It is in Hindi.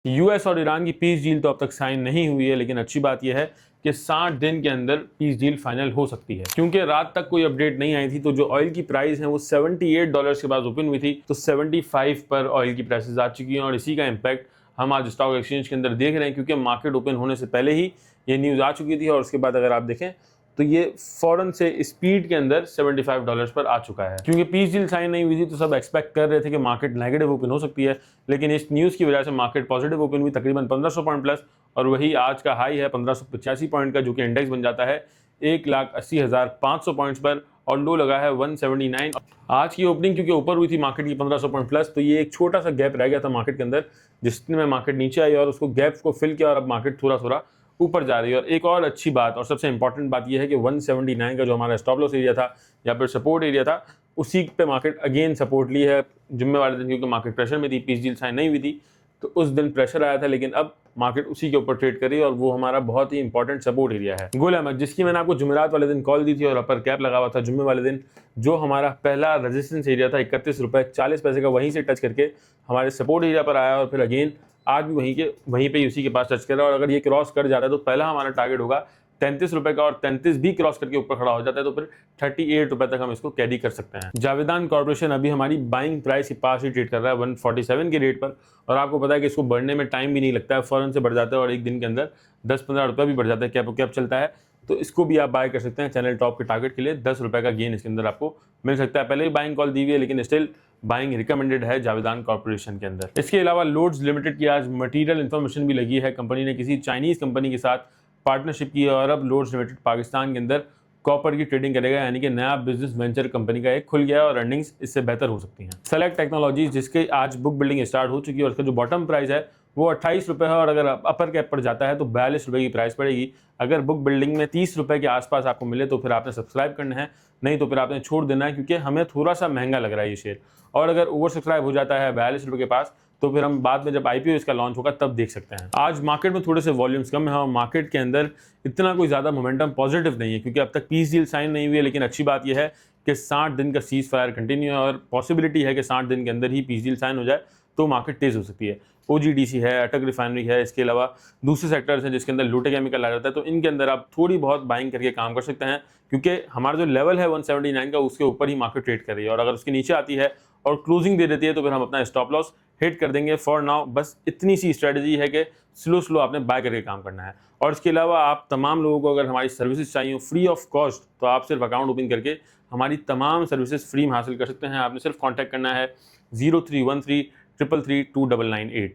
यूएस और ईरान की पीस डील तो अब तक साइन नहीं हुई है, लेकिन अच्छी बात यह है कि 60 दिन के अंदर पीस डील फाइनल हो सकती है। क्योंकि रात तक कोई अपडेट नहीं आई थी, तो जो ऑयल की प्राइस है वो $78 के बाद ओपन हुई थी, तो 75 पर ऑयल की प्राइसेस आ चुकी हैं और इसी का इम्पैक्ट हम आज स्टॉक एक्सचेंज के अंदर देख रहे हैं, क्योंकि मार्केट ओपन होने से पहले ही ये न्यूज़ आ चुकी थी और उसके बाद अगर आप देखें तो ये फौरन से स्पीड के अंदर $75 पर आ चुका है। क्योंकि पीस डील साइन नहीं हुई थी तो सब एक्सपेक्ट कर रहे थे कि मार्केट नेगेटिव ओपन हो सकती है, लेकिन इस न्यूज़ की वजह से मार्केट पॉजिटिव ओपन हुई, तकरीबन 1500 पॉइंट प्लस, और वही आज का हाई है 1585 पॉइंट का, जो कि इंडेक्स बन जाता है 1,80,500 पॉइंट्स पर, और लो लगा है 179। आज की ओपनिंग क्योंकि ऊपर हुई थी मार्केट की 1500 पॉइंट प्लस, तो ये एक छोटा सा गैप रह गया था मार्केट के अंदर, जिसमें मार्केट नीचे आई और उसको गैप को फिल किया और अब मार्केट थोड़ा थोड़ा ऊपर जा रही है। और एक और अच्छी बात और सबसे इंपॉर्टेंट बात यह है कि 179 का जो हमारा स्टॉप लॉस एरिया था या फिर सपोर्ट एरिया था, उसी पे मार्केट अगेन सपोर्ट ली है जुम्मे वाले दिन, क्योंकि मार्केट प्रेशर में थी, पीस डील साइन नहीं हुई थी, तो उस दिन प्रेशर आया था, लेकिन अब मार्केट उसी के ऊपर ट्रेड करी और वो हमारा बहुत ही इंपॉर्टेंट सपोर्ट एरिया है। गुल अहमद, जिसकी मैंने आपको जुमेरात वाले दिन कॉल दी थी और अपर कैप लगा हुआ था जुम्मे वाले दिन, जो हमारा पहला रेजिस्टेंस एरिया था 31 रुपये 40 पैसे का, वहीं से टच करके हमारे सपोर्ट एरिया पर आया और फिर अगेन आज भी वहीं पे उसी के पास टच कर रहा है। और अगर ये क्रॉस कर जाता है तो पहला हमारा टारगेट होगा 33 रुपए का, और 33 भी क्रॉस करके ऊपर खड़ा हो जाता है तो फिर 38 रुपए तक हम इसको कैरी कर सकते हैं। जावेदान कॉर्पोरेशन अभी हमारी बाइंग प्राइस के पास ही ट्रेड कर रहा है 147 के रेट पर, और आपको पता है कि इसको बढ़ने में टाइम भी नहीं लगता है, फौरन से बढ़ जाता है और एक दिन के अंदर 10-15 रुपये भी बढ़ जाता है, कैप कैप चलता है, तो इसको भी आप बाय कर सकते हैं। चैनल टॉप के टारगेट के लिए 10 रुपये का गेन इसके अंदर आपको मिल सकता है। पहले ही बाइंग कॉल दी हुई है, लेकिन स्टिल बाइंग रिकमेंडेड है जावेदान कॉर्पोरेशन के अंदर। इसके अलावा लोड्स लिमिटेड की आज मटेरियल इन्फॉर्मेशन भी लगी है। कंपनी ने किसी चाइनीज़ कंपनी के साथ पार्टनरशिप की और अब लोड्स लिमिटेड पाकिस्तान के अंदर कॉपर की ट्रेडिंग करेगा, यानी कि नया बिजनेस वेंचर कंपनी का एक खुल गया और अर्निंग्स इससे बेहतर हो सकती हैं। सेलेक्ट टेक्नोलॉजीज, जिसके आज बुक बिल्डिंग स्टार्ट हो चुकी है और उसका जो बॉटम प्राइस है वो 28 रुपये है, और अगर अपर कैप पर जाता है तो 42 रुपये की प्राइस पड़ेगी। अगर बुक बिल्डिंग में 30 रुपये के आसपास आपको मिले तो फिर आपने सब्सक्राइब करना है, नहीं तो फिर आपने छोड़ देना है, क्योंकि हमें थोड़ा सा महंगा लग रहा है ये शेयर। और अगर ओवर सब्सक्राइब हो जाता है 42 रुपये के पास, तो फिर हम बाद में जब आईपीओ इसका लॉन्च होगा तब देख सकते हैं। आज मार्केट में थोड़े से वॉल्यूम्स कम है और मार्केट के अंदर इतना कोई ज़्यादा मोमेंटम पॉजिटिव नहीं है, क्योंकि अब तक पीस डील साइन नहीं हुई है। लेकिन अच्छी बात यह है कि 60 दिन का सीज फायर कंटिन्यू है और पॉसिबिलिटी है कि 60 दिन के अंदर ही पीस डील साइन हो जाए तो मार्केट तेज हो सकती है। ओजीडीसी है, अटक रिफाइनरी है, इसके अलावा दूसरे सेक्टर्स हैं जिसके अंदर लूटे केमिकल आ जाता है, तो इनके अंदर आप थोड़ी बहुत बाइंग करके काम कर सकते हैं, क्योंकि हमारा जो लेवल है 179 का उसके ऊपर ही मार्केट ट्रेड कर रही है, और अगर उसके नीचे आती है और क्लोजिंग दे देती है तो फिर हम अपना स्टॉप लॉस हिट कर देंगे। फॉर नाउ बस इतनी सी स्ट्रेटजी है कि स्लो आपने बाय करके काम करना है। और इसके अलावा आप तमाम लोगों को अगर हमारी सर्विसेज चाहिए फ्री ऑफ कॉस्ट, तो आप सिर्फ अकाउंट ओपन करके हमारी तमाम सर्विसेज फ्री में हासिल कर सकते हैं। आपने सिर्फ कॉन्टैक्ट करना है 0313 333 2998।